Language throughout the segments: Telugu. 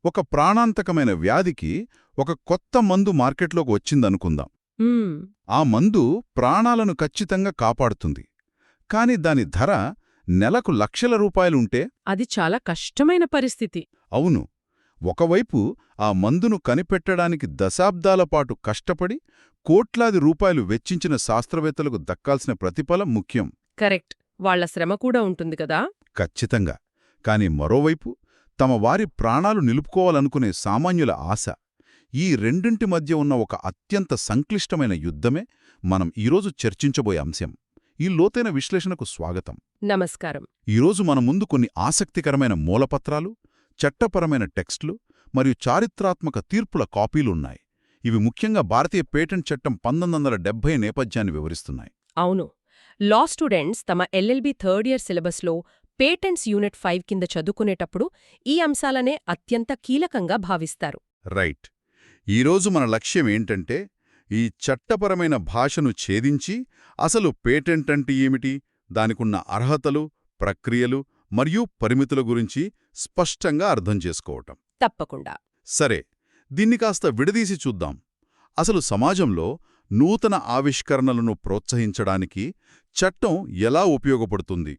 ఒక ప్రాణాంతకమైన వ్యాధికి ఒక కొత్త మందు మార్కెట్లోకి వచ్చిందనుకుందాం. మ్మ్. ఆ మందు ప్రాణాలను ఖచ్చితంగా కాపాడుతుంది. కాని దాని ధర నెలకు లక్షల రూపాయలుంటే? అది చాలా కష్టమైన పరిస్థితి. అవును. ఒకవైపు ఆ మందును కనిపెట్టడానికి దశాబ్దాల పాటు కష్టపడి కోట్లాది రూపాయలు వెచ్చించిన శాస్త్రవేత్తలకు దక్కాల్సిన ప్రతిఫలం ముఖ్యం. కరెక్ట్. వాళ్ళ శ్రమ కూడా ఉంటుంది కదా. ఖచ్చితంగా. కాని మరోవైపు తమ వారి ప్రాణాలు నిలుపుకోవాలనుకునే సామాన్యుల ఆశ. ఈ రెండింటి మధ్య ఉన్న ఒక అత్యంత సంక్లిష్టమైన యుద్ధమే మనం ఈరోజు చర్చించబోయే అంశం. ఈ లోతైన విశ్లేషణకు స్వాగతం. నమస్కారం. ఈరోజు మన ముందు కొన్ని ఆసక్తికరమైన మూలపత్రాలు, చట్టపరమైన టెక్స్టులు మరియు చారిత్రాత్మక తీర్పుల కాపీలున్నాయి. ఇవి ముఖ్యంగా భారతీయ పేటెంట్ చట్టం 1970 నేపథ్యాన్ని వివరిస్తున్నాయి. అవును. లా స్టూడెంట్స్ తమ ఎల్ఎల్బి థర్డ్ ఇయర్ సిలబస్లో పేటెంట్స్ యూనిట్ 5 కింద చదువుకునేటప్పుడు ఈ అంశాలనే అత్యంత కీలకంగా భావిస్తారు. రైట్. ఈరోజు మన లక్ష్యం ఏంటంటే, ఈ చట్టపరమైన భాషను ఛేదించి అసలు పేటెంట్ అంటే ఏమిటి, దానికున్న అర్హతలు, ప్రక్రియలు మరియు పరిమితుల గురించి స్పష్టంగా అర్థం చేసుకోవటం. తప్పకుండా. సరే, దీన్ని కాస్త విడదీసి చూద్దాం. అసలు సమాజంలో నూతన ఆవిష్కరణలను ప్రోత్సహించడానికి చట్టం ఎలా ఉపయోగపడుతుంది?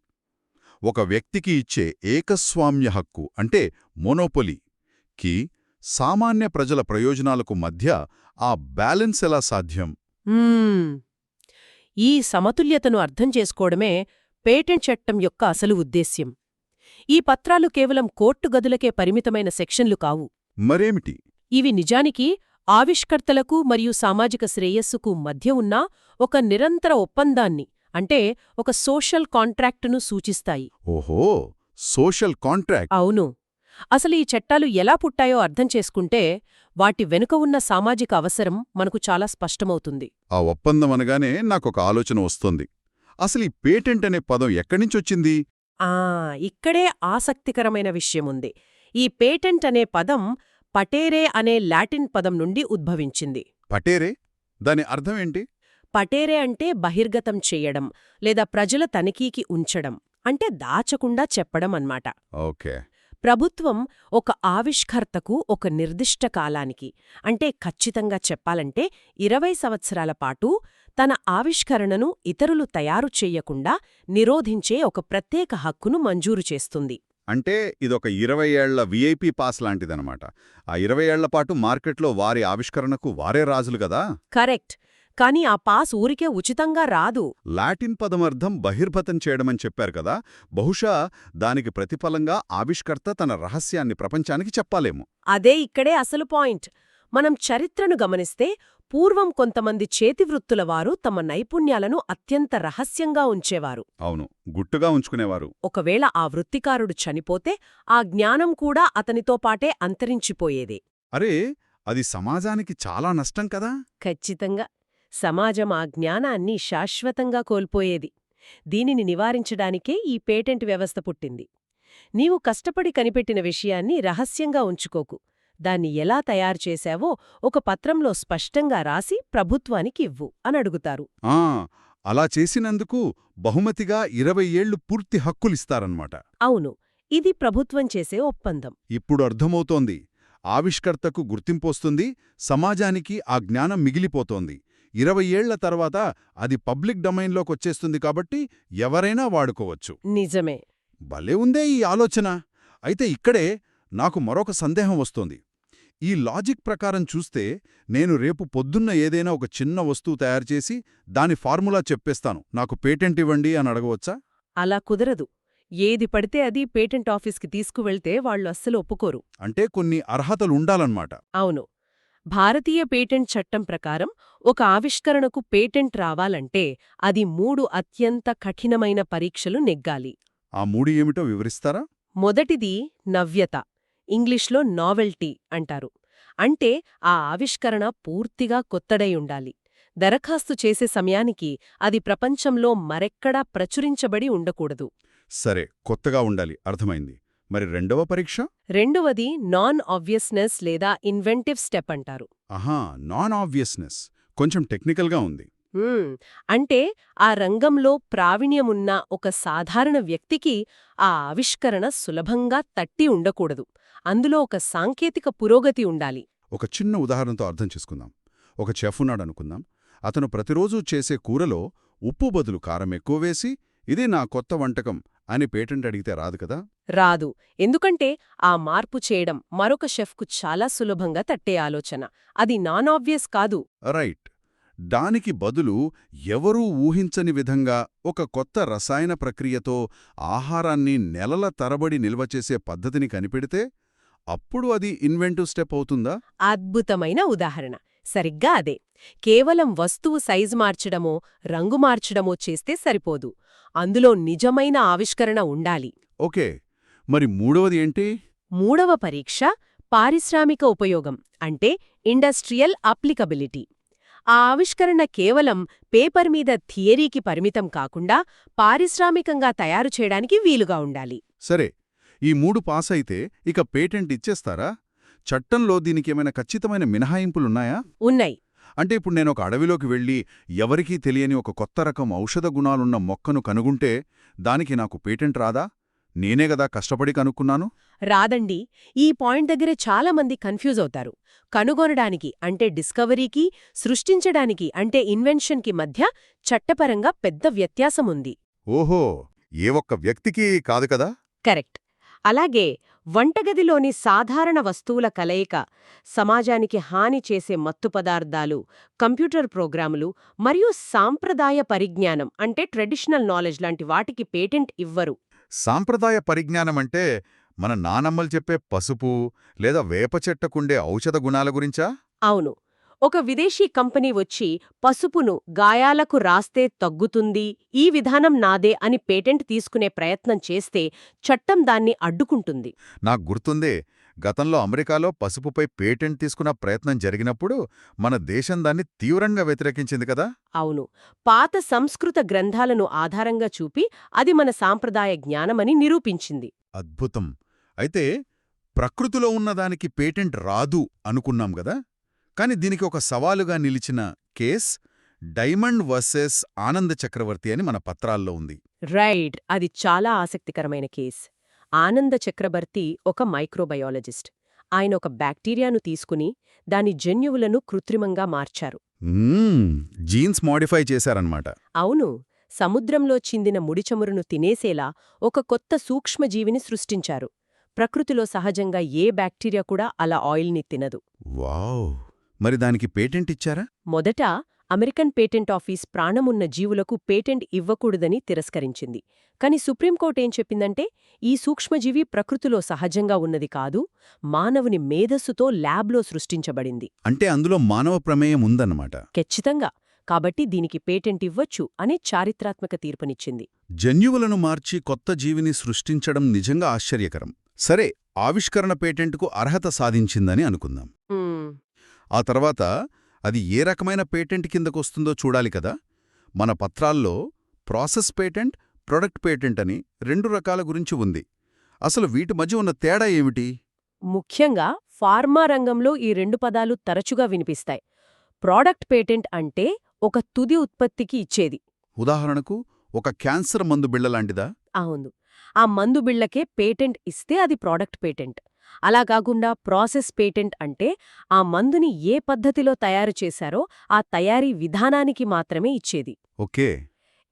ఒక వ్యక్తికి ఇచ్చే ఏకస్వామ్య హక్కు అంటే మోనోపొలీకి సామాన్య ప్రజల ప్రయోజనాలకు మధ్య ఆ బ్యాలెన్స్ ఎలా సాధ్యం? ఈ సమతుల్యతను అర్థం చేసుకోవడమే పేటెంట్ చట్టం యొక్క అసలు ఉద్దేశ్యం. ఈ పత్రాలు కేవలం కోర్టు గదులకే పరిమితమైన సెక్షన్లు కావు. మరేమిటి? ఇవి నిజానికి ఆవిష్కర్తలకు మరియు సామాజిక శ్రేయస్సుకు మధ్య ఉన్న ఒక నిరంతర ఒప్పందాన్ని, అంటే ఒక సోషల్ కాంట్రాక్టును సూచిస్తాయి. ఓహో, సోషల్ కాంట్రాక్ట్. అవును. అసలు ఈ చట్టాలు ఎలా పుట్టాయో అర్థం చేసుకుంటే వాటి వెనుక ఉన్న సామాజిక అవసరం మనకు చాలా స్పష్టమవుతుంది. ఆ ఒప్పందం అనగానే నాకొక ఆలోచన వస్తోంది. అసలు ఈ పేటెంట్ అనే పదం ఎక్కడ్నించొచ్చింది? ఇక్కడే ఆసక్తికరమైన విషయముంది. ఈ పేటెంట్ అనే పదం పటేరే అనే లాటిన్ పదం నుండి ఉద్భవించింది. పటేరే? దాని అర్థమేంటి? పటేరే అంటే బహిర్గతం చెయ్యడం లేదా ప్రజల తనిఖీకి ఉంచడం, అంటే దాచకుండా చెప్పడం అన్నమాట. ఓకే. ప్రభుత్వం ఒక ఆవిష్కర్తకు ఒక నిర్దిష్ట కాలానికి, అంటే ఖచ్చితంగా చెప్పాలంటే 20 సంవత్సరాల పాటు తన ఆవిష్కరణను ఇతరులు తయారు చెయ్యకుండా నిరోధించే ఒక ప్రత్యేక హక్కును మంజూరు చేస్తుంది. అంటే ఇదొక 20 ఏళ్ల విఐపి పాస్ లాంటిదనమాట. ఆ 20 ఏళ్ల పాటు మార్కెట్లో వారి ఆవిష్కరణకు వారే రాజులు గదా? కరెక్ట్. కానీ ఆ పాస్ ఊరికే ఉచితంగా రాదు. లాటిన్ పదమర్థం బహిర్గతం చేయడమని చెప్పారు కదా, బహుశా దానికి ప్రతిఫలంగా ఆవిష్కర్త తన రహస్యాన్ని ప్రపంచానికి చెప్పాలేమో. అదే ఇక్కడే అసలు పాయింట్. మనం చరిత్రను గమనిస్తే పూర్వం కొంతమంది చేతివృత్తులవారు తమ నైపుణ్యాలను అత్యంత రహస్యంగా ఉంచేవారు. అవును, గుట్టుగా ఉంచుకునేవారు. ఒకవేళ ఆ వృత్తికారుడు చనిపోతే ఆ జ్ఞానం కూడా అతనితో పాటే అంతరించిపోయేది. అరే, అది సమాజానికి చాలా నష్టం కదా. ఖచ్చితంగా. సమాజం ఆ జ్ఞానాన్ని శాశ్వతంగా కోల్పోయేది. దీనిని నివారించడానికే ఈ పేటెంట్ వ్యవస్థ పుట్టింది. నీవు కష్టపడి కనిపెట్టిన విషయాన్ని రహస్యంగా ఉంచుకోకు. దాన్ని ఎలా తయారు చేశావో ఒక పత్రంలో స్పష్టంగా రాసి ప్రభుత్వానికి ఇవ్వు అని అడుగుతారు. అలా చేసినందుకు బహుమతిగా 20 ఏళ్లు పూర్తి హక్కులిస్తారన్నమాట. అవును. ఇది ప్రభుత్వం చేసే ఒప్పందం. ఇప్పుడు అర్థమవుతోంది. ఆవిష్కర్తకు గుర్తింపొస్తుంది, సమాజానికి ఆ జ్ఞానం మిగిలిపోతోంది. 20 ఏళ్ల తర్వాత అది పబ్లిక్ డొమైన్లోకొచ్చేస్తుంది కాబట్టి ఎవరైనా వాడుకోవచ్చు. నిజమే. భలే ఉందే ఈ ఆలోచన. అయితే ఇక్కడే నాకు మరొక సందేహం వస్తోంది. ఈ లాజిక్ ప్రకారం చూస్తే నేను రేపు పొద్దున్న ఏదైనా ఒక చిన్న వస్తువు తయారుచేసి దాని ఫార్ములా చెప్పేస్తాను, నాకు పేటెంట్ ఇవ్వండి అని అడగవచ్చా? అలా కుదరదు. ఏది పడితే అది పేటెంట్ ఆఫీస్కి తీసుకువెళ్తే వాళ్లు అస్సలు ఒప్పుకోరు. అంటే కొన్ని అర్హతలుండాలన్నమాట. అవును. భారతీయ పేటెంట్ చట్టం ప్రకారం ఒక ఆవిష్కరణకు పేటెంట్ రావాలంటే అది 3 అత్యంత కఠినమైన పరీక్షలు నెగ్గాలి. ఆ 3 ఏమిటో వివరిస్తారా? మొదటిది నవ్యత, ఇంగ్లీష్లో నావెల్టీ అంటారు. అంటే ఆ ఆవిష్కరణ పూర్తిగా కొత్తడై ఉండాలి. దరఖాస్తు చేసే సమయానికి అది ప్రపంచంలో మరెక్కడా ప్రచురించబడి ఉండకూడదు. సరే, కొత్తగా ఉండాలి, అర్థమైంది. మరి రెండవ పరీక్ష? రెండవది నాన్ ఆబ్వియస్నెస్ లేదా ఇన్వెంటివ్ స్టెప్ అంటారు. నాన్ ఆబ్వియస్నెస్ కొంచెం టెక్నికల్గా ఉంది. హ్మ్. అంటే ఆ రంగంలో ప్రావీణ్యమున్న ఒక సాధారణ వ్యక్తికి ఆ ఆవిష్కరణ సులభంగా తట్టి ఉండకూడదు. అందులో ఒక సాంకేతిక పురోగతి ఉండాలి. ఒక చిన్న ఉదాహరణతో అర్థం చేసుకుందాం. ఒక చెఫ్ ఉన్నాడనుకుందాం. అతను ప్రతిరోజూ చేసే కూరలో ఉప్పు బదులు కారం ఎక్కువ వేసి, ఇదే నా కొత్త వంటకం అని పేటెంట్ అడిగితే రాదు కదా. రాదు. ఎందుకంటే ఆ మార్పు చేయడం మరొక షెఫ్కు చాలా సులభంగా తట్టే ఆలోచన. అది నాన్ ఆబ్వియస్ కాదు. రైట్. దానికి బదులు ఎవరూ ఊహించని విధంగా ఒక కొత్త రసాయన ప్రక్రియతో ఆహారాన్ని నెలల తరబడి నిల్వచేసే పద్ధతిని కనిపెడితే అప్పుడు అది ఇన్వెంటివ్ స్టెప్ అవుతుందా? అద్భుతమైన ఉదాహరణ. సరిగ్గా అదే. కేవలం వస్తువు సైజు మార్చడమో, రంగు మార్చడమో చేస్తే సరిపోదు. అందులో నిజమైన ఆవిష్కరణ ఉండాలి. ఓకే. మరి మూడవది ఏంటి? మూడవ పరీక్ష పారిశ్రామిక ఉపయోగం అంటే ఇండస్ట్రియల్ అప్లికబిలిటీ. ఆ ఆవిష్కరణ కేవలం పేపర్ మీద థియరీకి పరిమితం కాకుండా పారిశ్రామికంగా తయారు చేయడానికి వీలుగా ఉండాలి. సరే, ఈ 3 పాస్ అయితే ఇక పేటెంట్ ఇచ్చేస్తారా? చట్టంలో దీనికేమైనా ఖచ్చితమైన మినహాయింపులున్నాయా? ఉన్నాయి. అంటే ఇప్పుడు నేనొక అడవిలోకి వెళ్ళి ఎవరికీ తెలియని ఒక కొత్త రకం ఔషధ గుణాలున్న మొక్కను కనుగుంటే దానికి నాకు పేటెంట్ రాదా? నేనే గదా కష్టపడి కనుక్కున్నాను. రాదండి. ఈ పాయింట్ దగ్గరే చాలామంది కన్ఫ్యూజ్ అవుతారు. కనుగొనడానికి అంటే డిస్కవరీకి, సృష్టించడానికి అంటే ఇన్వెన్షన్కి మధ్య చట్టపరంగా పెద్ద వ్యత్యాసముంది. ఓహో, ఏ ఒక్క వ్యక్తికి కాదు కదా. కరెక్ట్. అలాగే వంటగదిలోని సాధారణ వస్తువుల కలయిక, సమాజానికి హాని చేసే మత్తు పదార్థాలు, కంప్యూటర్ ప్రోగ్రాములు మరియు సాంప్రదాయ పరిజ్ఞానం అంటే ట్రెడిషనల్ నాలెడ్జ్ లాంటి వాటికి పేటెంట్ ఇవ్వరు. సాంప్రదాయ పరిజ్ఞానమంటే మన నానమ్మలు చెప్పే పసుపు లేదా వేప చెట్టకుండే ఔషధ గుణాల గురించా? అవును. ఒక విదేశీ కంపెనీ వచ్చి పసుపును గాయాలకు రాస్తే తగ్గుతుంది, ఈ విధానం నాదే అని పేటెంట్ తీసుకునే ప్రయత్నం చేస్తే చట్టం దాన్ని అడ్డుకుంటుంది. నాకు గుర్తుందే, గతంలో అమెరికాలో పసుపుపై పేటెంట్ తీసుకున్న ప్రయత్నం జరిగినప్పుడు మన దేశం దాన్ని తీవ్రంగా వ్యతిరేకించింది కదా. అవును. పాత సంస్కృత గ్రంథాలను ఆధారంగా చూపి అది మన సాంప్రదాయ జ్ఞానమని నిరూపించింది. అద్భుతం. అయితే ప్రకృతిలో ఉన్నదానికి పేటెంట్ రాదు అనుకున్నాం గదా. కాని దీనికి ఒక సవాలుగా నిలిచిన కేస్ డైమండ్ వర్సెస్ ఆనంద చక్రవర్తి అని మన పత్రాల్లో ఉంది. రైట్. అది చాలా ఆసక్తికరమైన కేస్. ఆనంద చక్రబర్తి ఒక మైక్రోబయాలజిస్ట్. ఆయన ఒక బ్యాక్టీరియాను తీసుకుని దాని జన్యువులను కృత్రిమంగా మార్చారు. జీన్స్ మోడిఫై చేశారన్నమాట. అవును. సముద్రంలో చిందిన ముడిచమురును తినేసేలా ఒక కొత్త సూక్ష్మజీవిని సృష్టించారు. ప్రకృతిలో సహజంగా ఏ బ్యాక్టీరియా కూడా అలా ఆయిల్ని తినదు. వావ్. మరి దానికి పేటెంట్ ఇచ్చారా? మొదట అమెరికన్ పేటెంట్ ఆఫీస్ ప్రాణమున్న జీవులకు పేటెంట్ ఇవ్వకూడదని తిరస్కరించింది. కాని సుప్రీంకోర్టు ఏం చెప్పిందంటే ఈ సూక్ష్మజీవి ప్రకృతిలో సహజంగా ఉన్నది కాదు, మానవుని మేధస్సుతో ల్యాబ్లో సృష్టించబడింది. అంటే అందులో మానవ ప్రమేయం ఉందన్నమాట. ఖచ్చితంగా. కాబట్టి దీనికి పేటెంట్ ఇవ్వొచ్చు అని చారిత్రాత్మక తీర్పునిచ్చింది. జన్యువులను మార్చి కొత్త జీవిని సృష్టించడం నిజంగా ఆశ్చర్యకరం. సరే, ఆవిష్కరణ పేటెంట్కు అర్హత సాధించిందని అనుకుందాం. ఆ తర్వాత అది ఏ రకమైన పేటెంట్ కిందకొస్తుందో చూడాలి కదా. మన పత్రాల్లో ప్రాసెస్ పేటెంట్, ప్రొడక్ట్ పేటెంట్ అని 2 రకాల గురించి ఉంది. అసలు వీటి మధ్య ఉన్న తేడా ఏమిటి? ముఖ్యంగా ఫార్మా రంగంలో ఈ 2 పదాలు తరచుగా వినిపిస్తాయి. ప్రోడక్ట్ పేటెంట్ అంటే ఒక తుది ఉత్పత్తికి ఇచ్చేది. ఉదాహరణకు ఒక క్యాన్సర్ మందు బిళ్లలాంటిదా? అవును. ఆ మందు బిళ్లకే పేటెంట్ ఇస్తే అది ప్రోడక్ట్ పేటెంట్. అలా కాకుండా ప్రాసెస్ పేటెంట్ అంటే ఆ మందుని ఏ పద్ధతిలో తయారు చేశారో ఆ తయారీ విధానానికి మాత్రమే ఇచ్చేది. ఓకే.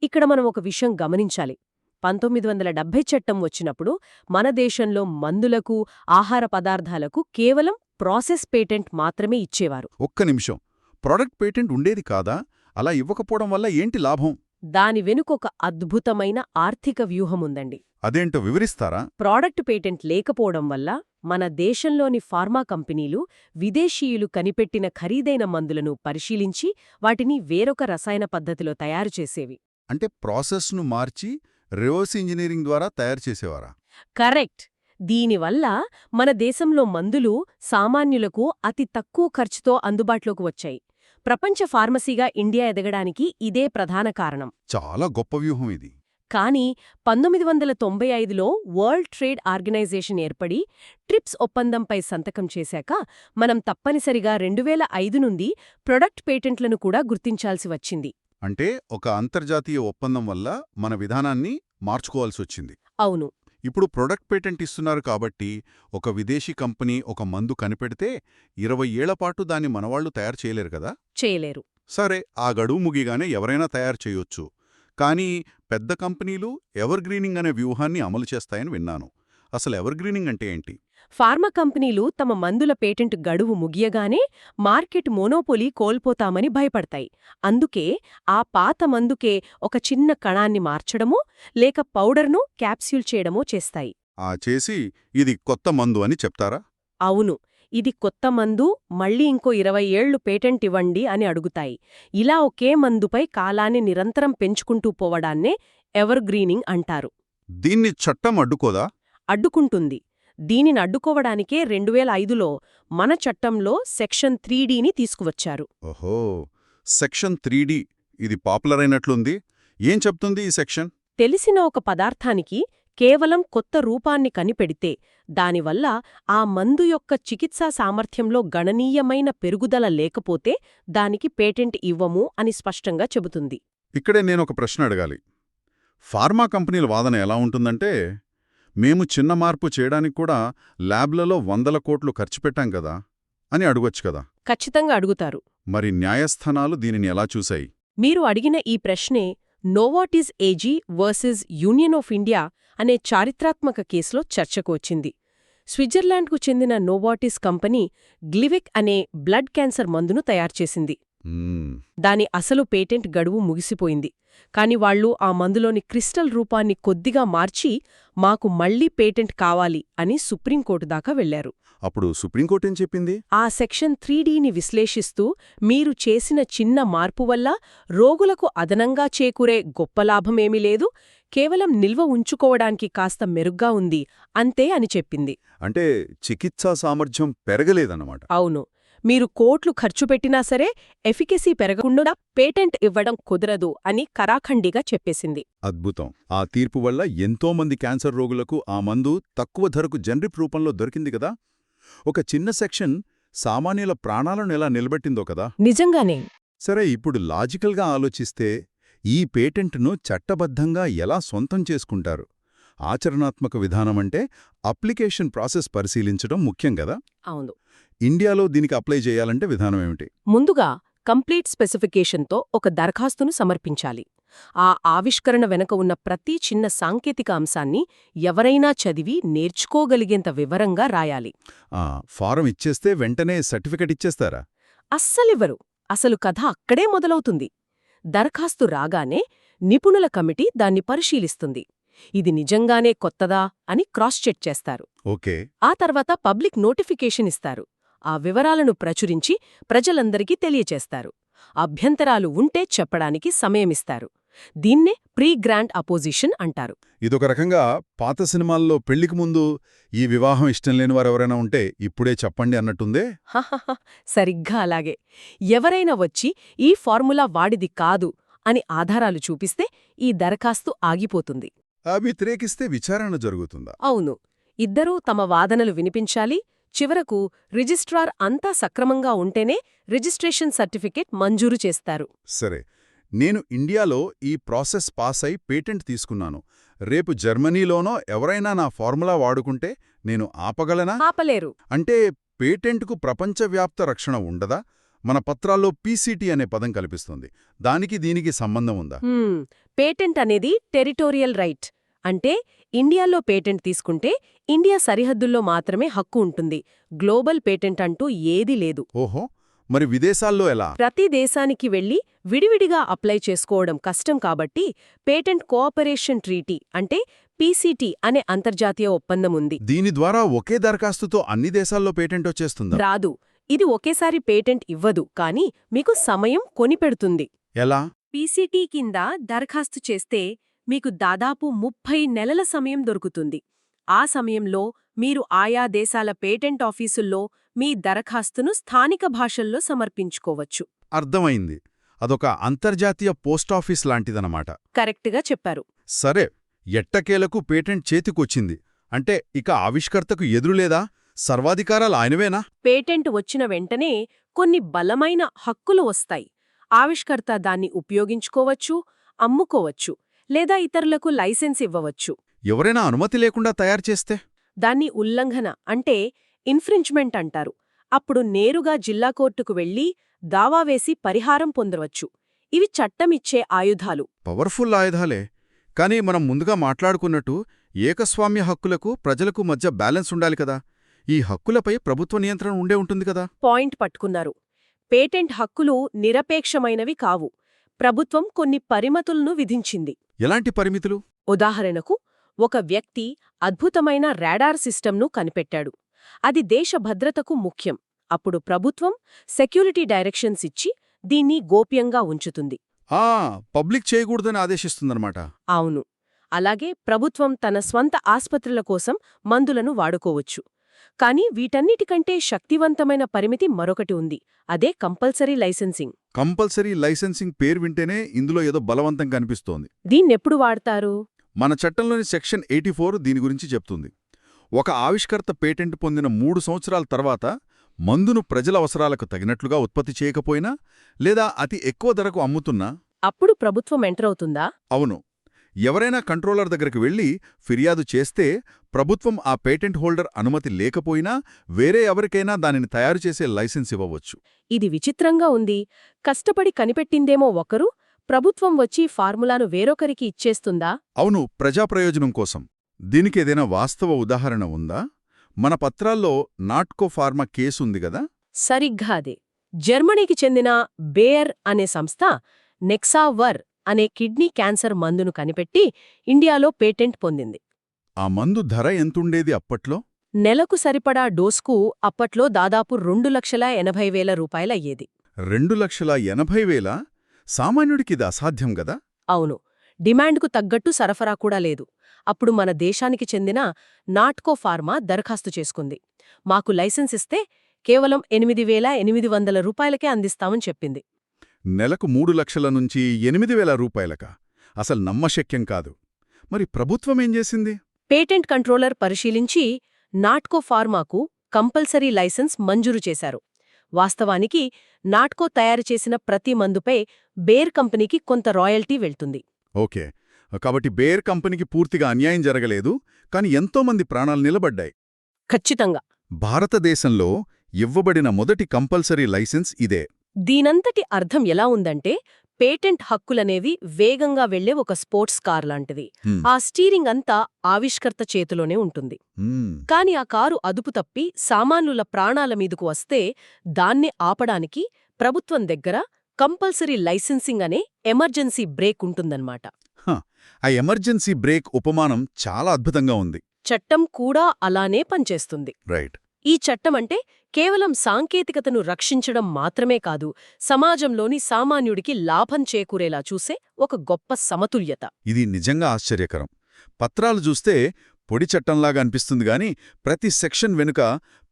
ఇక్కడ మనం ఒక విషయం గమనించాలి. 1970 చట్టం వచ్చినప్పుడు మన దేశంలో మందులకు, ఆహార పదార్థాలకు కేవలం ప్రాసెస్ పేటెంట్ మాత్రమే ఇచ్చేవారు. ఒక్క నిమిషం. ప్రొడక్ట్ పేటెంట్ ఉండేది కాదా? అలా ఇవ్వకపోవడం వల్ల ఏంటి లాభం? దాని వెనుకొక అద్భుతమైన ఆర్థిక వ్యూహముందండి. అదేంటో వివరిస్తారా? ప్రోడక్ట్ పేటెంట్ లేకపోవడం వల్ల మన దేశంలోని ఫార్మా కంపెనీలు విదేశీయులు కనిపెట్టిన ఖరీదైన మందులను పరిశీలించి వాటిని వేరొక రసాయన పద్ధతిలో తయారు చేసేవి. అంటే ప్రాసెస్ను మార్చి రివర్స్ ఇంజనీరింగ్ ద్వారా తయారు చేసేవారా? కరెక్ట్. దీనివల్ల మన దేశంలో మందులు సామాన్యులకు అతి తక్కువ ఖర్చుతో అందుబాటులోకి వచ్చాయి. ప్రపంచ ఫార్మసీగా ఇండియా ఎదగడానికి ఇదే ప్రధాన కారణం. చాలా గొప్ప వ్యూహం ఇది. కానీ 1995లో వరల్డ్ ట్రేడ్ ఆర్గనైజేషన్ ఏర్పడి ట్రిప్స్ ఒప్పందంపై సంతకం చేశాక మనం తప్పనిసరిగా 2005 నుండి ప్రొడక్ట్ పేటెంట్లను కూడా గుర్తించాల్సి వచ్చింది. అంటే ఒక అంతర్జాతీయ ఒప్పందం వల్ల మన విధానాన్ని మార్చుకోవాల్సొచ్చింది. అవును. ఇప్పుడు ప్రొడక్ట్ పేటెంట్ ఇస్తున్నారు కాబట్టి ఒక విదేశీ కంపెనీ ఒక మందు కనిపెడితే 20 ఏళ్లపాటు దాన్ని మనవాళ్లు తయారు చేయలేరు కదా. చేయలేరు. సరే, ఆ గడువు ముగిగానే ఎవరైనా తయారు చేయొచ్చు. కానీ పెద్ద కంపెనీలు ఎవర్గ్రీనింగ్ అనే వ్యూహాన్ని అమలు చేస్తాయని విన్నాను. అసలు ఎవర్గ్రీనింగ్ అంటే ఏంటి? ఫార్మా కంపెనీలు తమ మందుల పేటెంట్ గడువు ముగియగానే మార్కెట్ మోనోపోలీ కోల్పోతామని భయపడతాయి. అందుకే ఆ పాత మందుకే ఒక చిన్న కణాన్ని మార్చడమో లేక పౌడర్ను క్యాప్స్యూల్ చేయడమో చేస్తాయి. చేసి ఇది కొత్త మందు అని చెప్తారా? అవును. ఇది కొత్త మందు, మళ్ళీ ఇంకో 20 ఏళ్లు పేటెంట్ ఇవ్వండి అని అడుగుతాయి. ఇలా ఒకే మందుపై కాలాన్ని నిరంతరం పెంచుకుంటూ పోవడాన్నే ఎవర్గ్రీనింగ్ అంటారు. దీన్ని చట్టం అడ్డుకోదా? అడ్డుకుంటుంది. దీనిని అడ్డుకోవడానికే 2005లో మన చట్టంలో సెక్షన్ 3Dని తీసుకువచ్చారు. ఓహో, సెక్షన్ 3D ఇది పాపులర్ అయినట్లుంది. ఏం చెప్తుంది ఈ సెక్షన్? తెలిసిన ఒక పదార్థానికి కేవలం కొత్త రూపాన్ని కనిపెడితే దానివల్ల ఆ మందు యొక్క చికిత్సా సామర్థ్యంలో గణనీయమైన పెరుగుదల లేకపోతే దానికి పేటెంట్ ఇవ్వము అని స్పష్టంగా చెబుతుంది. ఇక్కడే నేనొక ప్రశ్న అడగాలి. ఫార్మా కంపెనీల వాదన ఎలా ఉంటుందంటే, మేము చిన్న మార్పు చేయడానికి కూడా ల్యాబ్లలో 100 కోట్లు ఖర్చు పెట్టాం కదా అని అడగొచ్చు కదా. ఖచ్చితంగా అడుగుతారు. మరి న్యాయస్థానాలు దీనిని ఎలా చూశాయి? మీరు అడిగిన ఈ ప్రశ్నే Novartis AG versus union of India అనే చారిత్రాత్మక కేసులో చర్చకు వచ్చింది. స్విట్జర్లాండ్కు చెందిన నోవార్టిస్ కంపెనీ గ్లివెక్ అనే బ్లడ్ క్యాన్సర్ మందును తయారుచేసింది. దాని అసలు పేటెంట్ గడువు ముగిసిపోయింది. కాని వాళ్లు ఆ మందులోని క్రిస్టల్ రూపాన్ని కొద్దిగా మార్చి మాకు మళ్లీ పేటెంట్ కావాలి అని సుప్రీంకోర్టు దాకా వెళ్లారు. అప్పుడు సుప్రీంకోర్టు ఏం చెప్పింది? ఆ సెక్షన్ 3Dని విశ్లేషిస్తూ మీరు చేసిన చిన్న మార్పు వల్ల రోగులకు అదనంగా చేకూరే గొప్ప లాభమేమీ లేదు, కేవలం నిల్వ ఉంచుకోవడానికి కాస్త మెరుగ్గా ఉంది అంతే అని చెప్పింది. అంటే చికిత్సా సామర్థ్యం పెరగలేదన్నమాట. అవును. మీరు కోట్లు ఖర్చు పెట్టినా సరే ఎఫికసీ పెరగకుండా పేటెంట్ ఇవ్వడం కుదరదు అని కరాఖండిగా చెప్పేసింది. అద్భుతం. ఆ తీర్పు వల్ల ఎంతోమంది క్యాన్సర్ రోగులకు ఆ మందు తక్కువ ధరకు జనరిక్ రూపంలో దొరికింది కదా. ఒక చిన్న సెక్షన్ సామాన్యుల ప్రాణాలను ఎలా నిలబెట్టిందో కదా. నిజంగానే. సరే, ఇప్పుడు లాజికల్గా ఆలోచిస్తే ఈ పేటెంట్ను చట్టబద్ధంగా ఎలా సొంతం చేసుకుంటారు? ఆచరణాత్మక విధానమంటే అప్లికేషన్ ప్రాసెస్ పరిశీలించడం ముఖ్యం కదా. అవును. ఇండియాలో దీనికి అప్లై చేయాలంటే విధానమేమిటి? ముందుగా కంప్లీట్ స్పెసిఫికేషన్తో ఒక దరఖాస్తును సమర్పించాలి. ఆ ఆవిష్కరణ వెనక ఉన్న ప్రతి చిన్న సాంకేతిక అంశాన్ని ఎవరైనా చదివి నేర్చుకోగలిగేంత వివరంగా రాయాలి. ఫారం ఇచ్చేస్తే వెంటనే సర్టిఫికెట్ ఇచ్చేస్తారా? అస్సలివ్వరు. అసలు కథ అక్కడే మొదలవుతుంది. దరఖాస్తు రాగానే నిపుణుల కమిటీ దాన్ని పరిశీలిస్తుంది. ఇది నిజంగానే కొత్తదా అని క్రాస్ చెక్ చేస్తారు. ఓకే. ఆ తర్వాత పబ్లిక్ నోటిఫికేషన్ ఇస్తారు. ఆ వివరాలను ప్రచురించి ప్రజలందరికీ తెలియచేస్తారు. అభ్యంతరాలు ఉంటే చెప్పడానికి సమయమిస్తారు. దీన్నే ప్రీ గ్రాంట్ అపోజిషన్ అంటారు. ఇదొక రకంగా పాత సినిమాల్లో పెళ్లికి ముందు ఈ వివాహం ఇష్టం లేని వారెవరైనా ఉంటే ఇప్పుడే చెప్పండి అన్నట్టుందే. హహహ, సరిగ్గా అలాగే. ఎవరైనా వచ్చి ఈ ఫార్ములా వాడిది కాదు అని ఆధారాలు చూపిస్తే ఈ దరఖాస్తు ఆగిపోతుంది. వ్యతిరేకిస్తే విచారణ జరుగుతుందా? అవును. ఇద్దరూ తమ వాదనలు వినిపించాలి. చివరకు రిజిస్ట్రార్ అంతా సక్రమంగా ఉంటేనే రిజిస్ట్రేషన్ సర్టిఫికేట్ మంజూరు చేస్తారు. సరే, నేను ఇండియాలో ఈ ప్రాసెస్ పాస్ అయి పేటెంట్ తీసుకున్నాను. రేపు జర్మనీలోనో ఎవరైనా నా ఫార్ములా వాడుకుంటే నేను ఆపగలనా? ఆపలేరు. అంటే పేటెంట్కు ప్రపంచవ్యాప్త రక్షణ ఉండదా? మన పత్రాల్లో పీసీటీ అనే పదం కల్పిస్తుంది. దానికి దీనికి సంబంధం ఉందా? పేటెంట్ అనేది టెరిటోరియల్ రైట్. అంటే ఇండియాలో పేటెంట్ తీసుకుంటే ఇండియా సరిహద్దుల్లో మాత్రమే హక్కు ఉంటుంది. గ్లోబల్ పేటెంట్ అంటూ ఏదీ లేదు. ఓహో, మరి విదేశాల్లో ఎలా? ప్రతి దేశానికి వెళ్లి విడివిడిగా అప్లై చేసుకోవడం కష్టం కాబట్టి పేటెంట్ కోఆపరేషన్ ట్రీటీ అంటే పీసీటీ అనే అంతర్జాతీయ ఒప్పందం ఉంది. దీని ద్వారా ఒకే దరఖాస్తుతో అన్ని దేశాల్లో పేటెంట్ వచ్చేస్తుందా? రాదు. ఇది ఒకేసారి పేటెంట్ ఇవ్వదు, కానీ మీకు సమయం కొనిపెడుతుంది. ఎలా? పీసీటీ కింద దరఖాస్తు చేస్తే మీకు దాదాపు 30 నెలల సమయం దొరుకుతుంది. ఆ సమయంలో మీరు ఆయా దేశాల పేటెంట్ ఆఫీసుల్లో మీ దరఖాస్తును స్థానిక భాషల్లో సమర్పించుకోవచ్చు. అర్థమైంది. అదొక అంతర్జాతీయ పోస్టాఫీస్ లాంటిదన్నమాట. కరెక్ట్గా చెప్పారు. సరే, ఎట్టకేలకు పేటెంట్ చేతికొచ్చింది అంటే ఇక ఆవిష్కర్తకు ఎదురులేదా? సర్వాధికారాలు ఆయనవేనా? పేటెంట్ వచ్చిన వెంటనే కొన్ని బలమైన హక్కులు వస్తాయి. ఆవిష్కర్త దాన్ని ఉపయోగించుకోవచ్చు, అమ్ముకోవచ్చు, లేదా ఇతరులకు లైసెన్స్ ఇవ్వవచ్చు. ఎవరైనా అనుమతి లేకుండా తయారు చేస్తే? దాన్ని ఉల్లంఘన అంటే ఇన్ఫ్రించ్మెంట్ అంటారు. అప్పుడు నేరుగా జిల్లా కోర్టుకు వెళ్లి దావా వేసి పరిహారం పొందవచ్చు. ఇవి చట్టమిచ్చే ఆయుధాలు. పవర్ఫుల్ ఆయుధాలే. కానీ మనం ముందుగా మాట్లాడుకున్నట్టు ఏకస్వామ్య హక్కులకు ప్రజలకు మధ్య బ్యాలెన్స్ ఉండాలి కదా. ఈ హక్కులపై ప్రభుత్వ నియంత్రణ ఉండే ఉంటుంది కదా. పాయింట్ పట్టుకున్నారు. పేటెంట్ హక్కులు నిరపేక్షమైనవి కావు. ప్రభుత్వం కొన్ని పరిమితులను విధించింది. ఎలాంటి పరిమితులు? ఉదాహరణకు, ఒక వ్యక్తి అద్భుతమైన రాడార్ సిస్టమ్ను కనిపెట్టాడు. అది దేశ భద్రతకు ముఖ్యం. అప్పుడు ప్రభుత్వం సెక్యూరిటీ డైరెక్షన్స్ ఇచ్చి దీన్ని గోప్యంగా ఉంచుతుంది. పబ్లిక్ చేయకూడదని ఆదేశిస్తుందన్నమాట. అవును. అలాగే ప్రభుత్వం తన స్వంత ఆస్పత్రుల కోసం మందులను వాడుకోవచ్చు. కానీ వీటన్నిటికంటే శక్తివంతమైన పరిమితి మరొకటి ఉంది. అదే కంపల్సరీ లైసెన్సింగ్. కంపల్సరీ లైసెన్సింగ్ పేరు వింటేనే ఇందులో ఏదో బలవంతం కనిపిస్తోంది. దీన్నెప్పుడు వాడతారు? మన చట్టంలోని సెక్షన్ 84 దీని గురించి చెప్తుంది. ఒక ఆవిష్కర్త పేటెంట్ పొందిన 3 సంవత్సరాల తర్వాత మందును ప్రజల అవసరాలకు తగినట్లుగా ఉత్పత్తి చేయకపోయినా లేదా అతి ఎక్కువ ధరకు అమ్ముతున్నా అప్పుడు ప్రభుత్వం ఎంటర్ అవుతుందా? అవును. ఎవరైనా కంట్రోలర్ దగ్గరికి వెళ్లి ఫిర్యాదు చేస్తే ప్రభుత్వం ఆ పేటెంట్ హోల్డర్ అనుమతి లేకపోయినా వేరే ఎవరికైనా దానిని తయారు చేసే లైసెన్స్ ఇవ్వవచ్చు. ఇది విచిత్రంగా ఉంది. కష్టపడి కనిపెట్టిందేమో ఒకరు, ప్రభుత్వం వచ్చి ఫార్ములాను వేరొకరికి ఇచ్చేస్తుందా? అవును, ప్రజాప్రయోజనం కోసం. దీనికేదైనా వాస్తవ ఉదాహరణ ఉందా? మన పత్రాల్లో నాట్కో ఫార్మా కేసుంది గదా. సరిగ్గా అదే. జర్మనీకి చెందిన బేయర్ అనే సంస్థ నెక్సావర్ అనే కిడ్నీ క్యాన్సర్ మందును కనిపెట్టి ఇండియాలో పేటెంట్ పొందింది. ఆ మందు ధర ఎంతుండేది అప్పట్లో? నెలకు సరిపడా డోస్కు అప్పట్లో దాదాపు 2,80,000 రూపాయలయ్యేది. 2,80,000? సామాన్యుడికిది అసాధ్యం గదా. అవును. డిమాండ్కు తగ్గట్టు సరఫరా కూడా లేదు. అప్పుడు మన దేశానికి చెందిన నాట్కో ఫార్మా దరఖాస్తు చేసుకుంది. మాకు లైసెన్స్ ఇస్తే కేవలం 8,800 రూపాయలకే అందిస్తామని చెప్పింది. నెలకు 3 లక్షల నుంచి 8,000 రూపాయలకా? అసలు నమ్మశక్యం కాదు. మరి ప్రభుత్వమేం చేసింది? పేటెంట్ కంట్రోలర్ పరిశీలించి నాట్కో ఫార్మాకు కంపల్సరీ లైసెన్స్ మంజూరు చేశారు. వాస్తవానికి నాట్కో తయారు చేసిన ప్రతి మందుపై బేర్ కంపెనీకి కొంత రాయల్టీ వెళ్తుంది. ఓకే, కాబట్టి బేర్ కంపెనీకి పూర్తిగా అన్యాయం జరగలేదు, కాని ఎంతోమంది ప్రాణాలు నిలబడ్డాయి. ఖచ్చితంగా. భారతదేశంలో ఇవ్వబడిన మొదటి కంపల్సరీ లైసెన్స్ ఇదే. దీనంతటి అర్థం ఎలా ఉందంటే, పేటెంట్ హక్కులనేవి వేగంగా వెళ్లే ఒక స్పోర్ట్స్ కార్ లాంటిది. ఆ స్టీరింగ్ అంతా ఆవిష్కర్త చేతిలోనే ఉంటుంది. కాని ఆ కారు అదుపు తప్పి సామాన్యుల ప్రాణాల మీదకు వస్తే దాన్ని ఆపడానికి ప్రభుత్వం దగ్గర కంపల్సరీ లైసెన్సింగ్ అనే ఎమర్జెన్సీ బ్రేక్ ఉంటుందన్నమాట. ఆ ఎమర్జెన్సీ బ్రేక్ ఉపమానం చాలా అద్భుతంగా ఉంది. చట్టం కూడా అలానే పనిచేస్తుంది. రైట్. ఈ చట్టమంటే కేవలం సాంకేతికతను రక్షించడం మాత్రమే కాదు, సమాజంలోని సామాన్యుడికి లాభం చేకూరేలా చూసే ఒక గొప్ప సమతుల్యత. ఇది నిజంగా ఆశ్చర్యకరం. పత్రాలు చూస్తే పొడి చట్టంలాగా అనిపిస్తుంది గాని ప్రతి సెక్షన్ వెనుక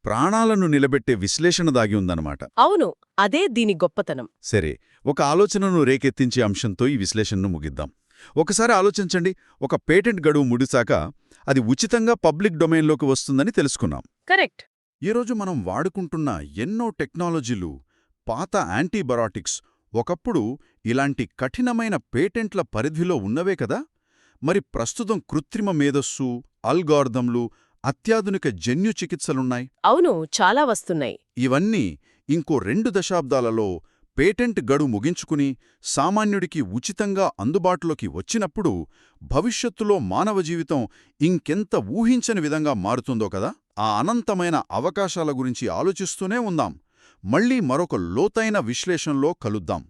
ప్రాణాలను నిలబెట్టే విశ్లేషణ దాగి ఉందన్నమాట. అవును, అదే దీని గొప్పతనం. సరే, ఒక ఆలోచనను రేకెత్తించే అంశంతో ఈ విశ్లేషణను ముగిద్దాం. ఒకసారి ఆలోచించండి, ఒక పేటెంట్ గడువు ముడిసాక అది ఉచితంగా పబ్లిక్ డొమైన్లోకి వస్తుందని తెలుసుకున్నాం. కరెక్ట్. ఈరోజు మనం వాడుకుంటున్న ఎన్నో టెక్నాలజీలు, పాత యాంటీబయాటిక్స్ ఒకప్పుడు ఇలాంటి కఠినమైన పేటెంట్ల పరిధిలో ఉన్నవే కదా. మరి ప్రస్తుతం కృత్రిమ మేధస్సు, అల్గారిథంలు, అత్యాధునిక జన్యు చికిత్సలున్నాయి. అవును, చాలా వస్తున్నాయి. ఇవన్నీ ఇంకో 2 దశాబ్దాలలో పేటెంట్ గడువు ముగించుకుని సామాన్యుడికి ఉచితంగా అందుబాటులోకి వచ్చినప్పుడు భవిష్యత్తులో మానవ జీవితం ఇంకెంత ఊహించని విధంగా మారుతుందో కదా. ఆ అనంతమైన అవకాశాల గురించి ఆలోచిస్తూనే ఉందాం. మళ్ళీ మరొక లోతైన విశ్లేషణలో కలుద్దాం.